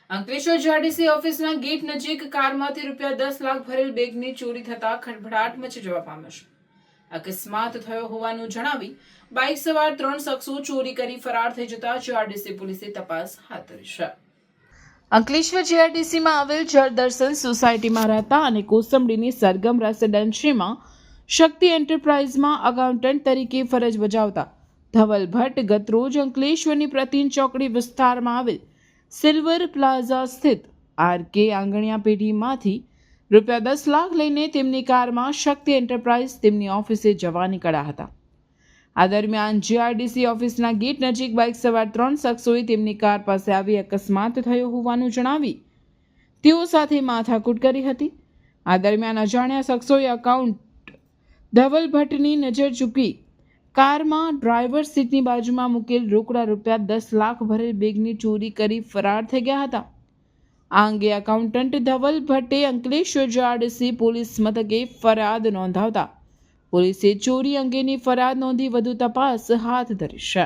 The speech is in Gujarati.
અંકલેશ્વર જીઆરડીસી ઓફિસના ગેટ નજીક કારમાંથી ₹10 લાખ ભરેલ બેગની ચોરી થતા ખળભળાટ મચી જવા પામ્યો છે. અકસ્માત થયો હોવાનું જણાવી બાઇક સવાર 3 શખ્સો ચોરી કરી ફરાર થઈ જતા જીઆરડીસી પોલીસે તપાસ હાથ ધરી છે. અંકલેશ્વર જીઆરડીસીમાં આવેલ જળદર્શન સોસાયટીમાં રહેતા અને કોસંબડીની સરગમ રેસિડેન્સીમાં શક્તિ એન્ટરપ્રાઇઝમાં એકાઉન્ટન્ટ તરીકે ફરજ બજાવતા ધવલ ભટ્ટ ગતરોજ અંકલેશ્વરની પ્રતિન ચોકડી વિસ્તારમાં આવેલ સિલ્વર પ્લાઝા સ્થિત આરકે આંગણિયા પેઢીમાંથી ₹10 લાખ લઈને તેમની કારમાં શક્તિ એન્ટરપ્રાઇઝ તેમની ઓફિસે જવા નીકળ્યા હતા. આ દરમિયાન જીઆરડીસી ઓફિસના ગેટ નજીક બાઇક સવાર 3 શખ્સોએ તેમની કાર પાસે આવી અકસ્માત થયો હોવાનું જણાવી તેઓ સાથે માથાકૂટ કરી હતી. આ દરમિયાન અજાણ્યા શખ્સોએ એકાઉન્ટ ધવલ ભટ્ટની નજર ચૂકી કારમાં ડ્રાઈવર સીટની બાજુમાં મૂકેલ રોકડા ₹10 લાખ ભરેલ બેગની ચોરી કરી ફરાર થઈ ગયા હતા. આ અંગે એકાઉન્ટન્ટ ધવલ ભટ્ટે અંકલેશ્વર જીઆરડીસી પોલીસ મથકે ફરિયાદ નોંધાવતા પોલીસે ચોરી અંગેની ફરિયાદ નોંધી વધુ તપાસ હાથ ધરી છે.